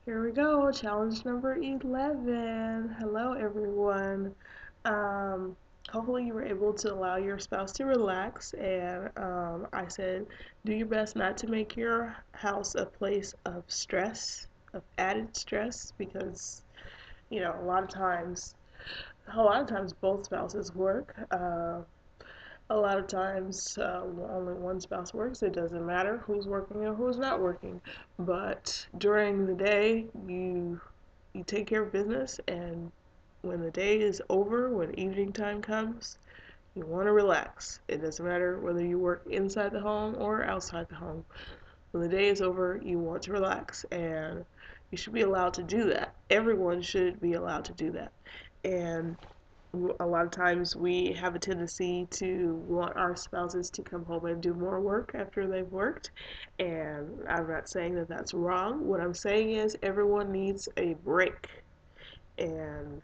Here we go, challenge number 11. Hello, everyone. Um, Hopefully, you were able to allow your spouse to relax. And I said, do your best not to make your house a place of stress, of added stress, because, a lot of times both spouses work. A lot of times, only one spouse works. It doesn't matter who's working and who's not working. But during the day, you take care of business, and when the day is over, when evening time comes, you want to relax. It doesn't matter whether you work inside the home or outside the home. When the day is over, you want to relax, and you should be allowed to do that. Everyone should be allowed to do that. And a lot of times we have a tendency to want our spouses to come home and do more work after they've worked. And I'm not saying that that's wrong. What I'm saying is everyone needs a break. And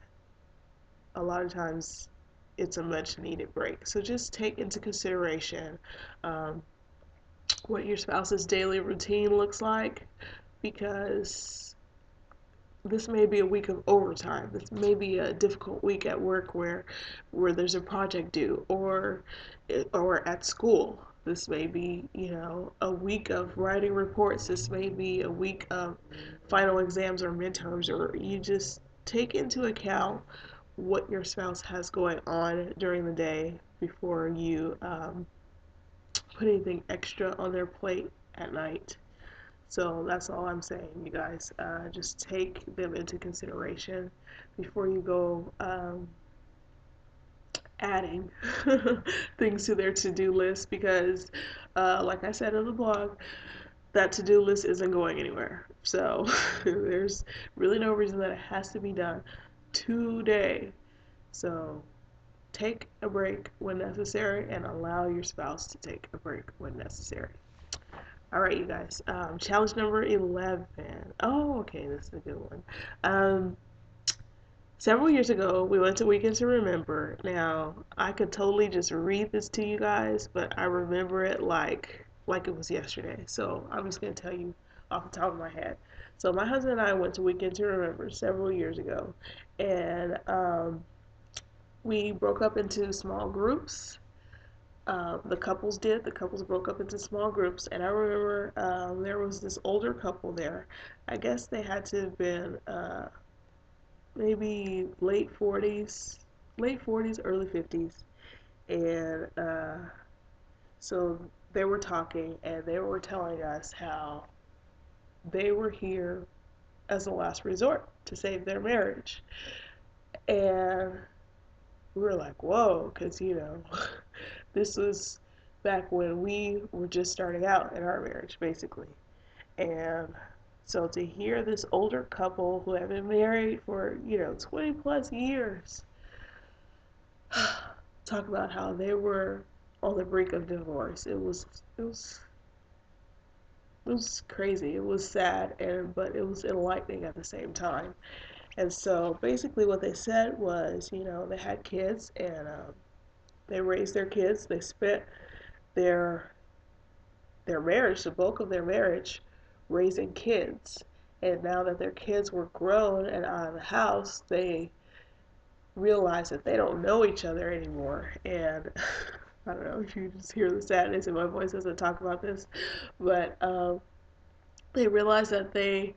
a lot of times it's a much needed break. So just take into consideration um, what your spouse's daily routine looks like, because this may be a week of overtime. This may be a difficult week at work where there's a project due, or at school. This may be, a week of writing reports. This may be a week of final exams or midterms, or you just take into account what your spouse has going on during the day before you put anything extra on their plate at night. So that's all I'm saying, you guys. Just take them into consideration before you go adding things to their to-do list, because, like I said in the blog, that to-do list isn't going anywhere. So there's really no reason that it has to be done today. So take a break when necessary, and allow your spouse to take a break when necessary. All right, you guys. Challenge number 11. Oh, okay, this is a good one. Um, Several years ago, we went to Weekend to Remember. Now, I could totally just read this to you guys, but I remember it like it was yesterday. So I'm just gonna tell you off the top of my head. So my husband and I went to Weekend to Remember several years ago, and we broke up into small groups. The couples did. The couples broke up into small groups, and I remember there was this older couple there. I guess they had to have been maybe late 40s, early 50s, and so they were talking, and they were telling us how they were here as a last resort to save their marriage, and we were like, whoa, because this was back when we were just starting out in our marriage, basically. And so to hear this older couple who have been married for, 20 plus years talk about how they were on the brink of divorce, it was crazy. It was sad, but it was enlightening at the same time. And so basically what they said was, they had kids, and they raised their kids. They spent their their marriage, the bulk of their marriage, raising kids. And now that their kids were grown and out of the house, they realized that they don't know each other anymore. And I don't know if you just hear the sadness in my voice as I talk about this, but they realized that they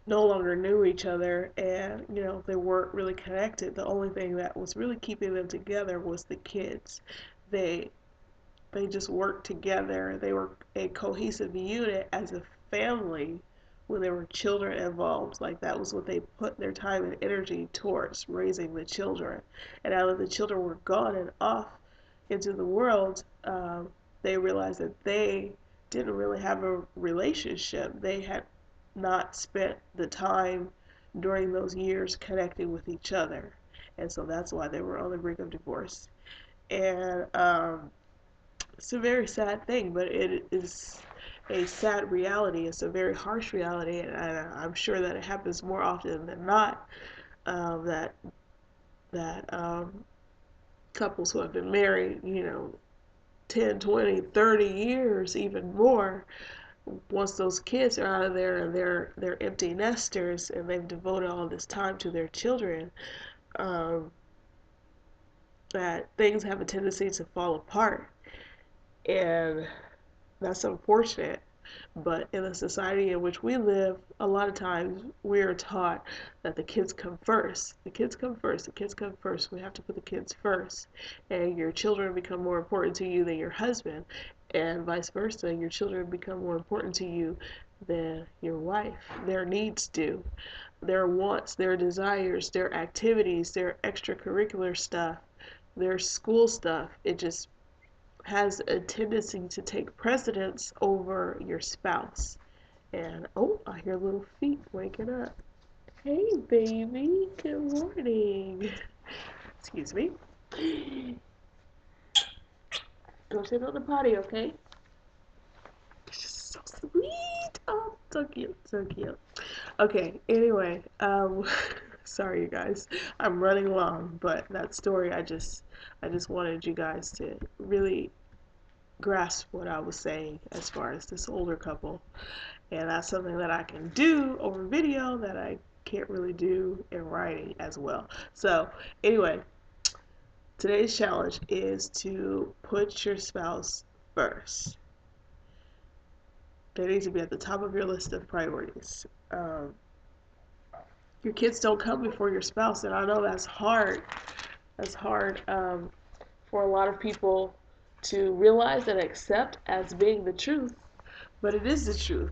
no longer knew each other, and they weren't really connected. The only thing that was really keeping them together was the kids. They they just worked together. They were a cohesive unit as a family when there were children involved. Like, that was what they put their time and energy towards, raising the children. And now that the children were gone and off into the world, they realized that they didn't really have a relationship. They had not spent the time during those years connecting with each other. And so that's why they were on the brink of divorce. And it's a very sad thing, but it is a sad reality. It's a very harsh reality, and I'm sure that it happens more often than not. That couples who have been married, 10, 20, 30 years, even more, once those kids are out of there and they're empty nesters and they've devoted all this time to their children, um, that things have a tendency to fall apart, and that's unfortunate. But in the society in which we live, a lot of times we are taught that the kids come first. The kids come first. The kids come first. We have to put the kids first. And your children become more important to you than your husband. And vice versa. Your children become more important to you than your wife. Their needs do. Their wants, their desires, their activities, their extracurricular stuff, their school stuff. It just has a tendency to take precedence over your spouse. And oh, I hear little feet waking up. Hey, baby, good morning. Excuse me. Go sit on the potty, okay? So sweet. Oh, so cute, so cute. Okay, anyway, sorry you guys. I'm running long, but that story I just wanted you guys to really grasp what I was saying as far as this older couple. And that's something that I can do over video that I can't really do in writing as well. So, anyway, today's challenge is to put your spouse first. They need to be at the top of your list of priorities. Your kids don't come before your spouse, and I know that's hard. That's hard for a lot of people to realize and accept as being the truth, but it is the truth.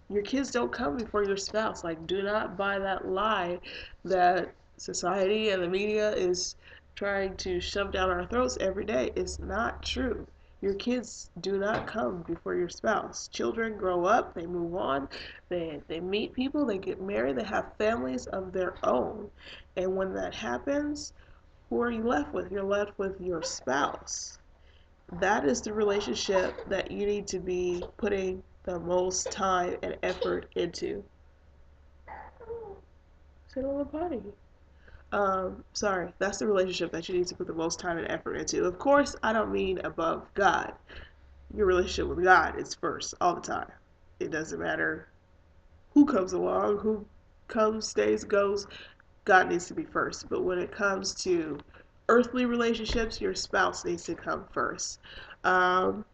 Your kids don't come before your spouse. Like, do not buy that lie that society and the media is trying to shove down our throats every day. It's not true. Your kids do not come before your spouse. Children grow up, they move on, they meet people, they get married, they have families of their own. And when that happens, who are you left with? You're left with your spouse. That is the relationship that you need to be putting the most time and effort into. Sit on the potty. Sorry, that's the relationship that you need to put the most time and effort into. Of course, I don't mean above God. Your relationship with God is first all the time. It doesn't matter who comes along, who comes, stays, goes. God needs to be first. But when it comes to earthly relationships, your spouse needs to come first. Um,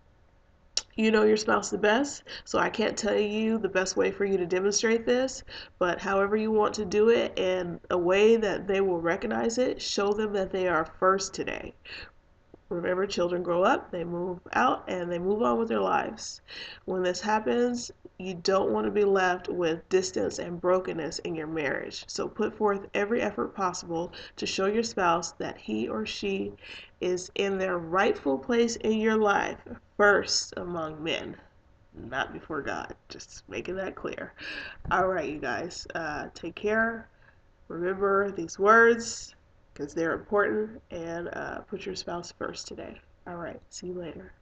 you know your spouse the best, so I can't tell you the best way for you to demonstrate this, but however you want to do it in a way that they will recognize it, show them that they are first today. Remember, children grow up, they move out, and they move on with their lives. When this happens, you don't want to be left with distance and brokenness in your marriage. So put forth every effort possible to show your spouse that he or she is in their rightful place in your life, first among men, not before God. Just making that clear. All right, you guys, take care. Remember these words because they're important, and put your spouse first today. All right, see you later.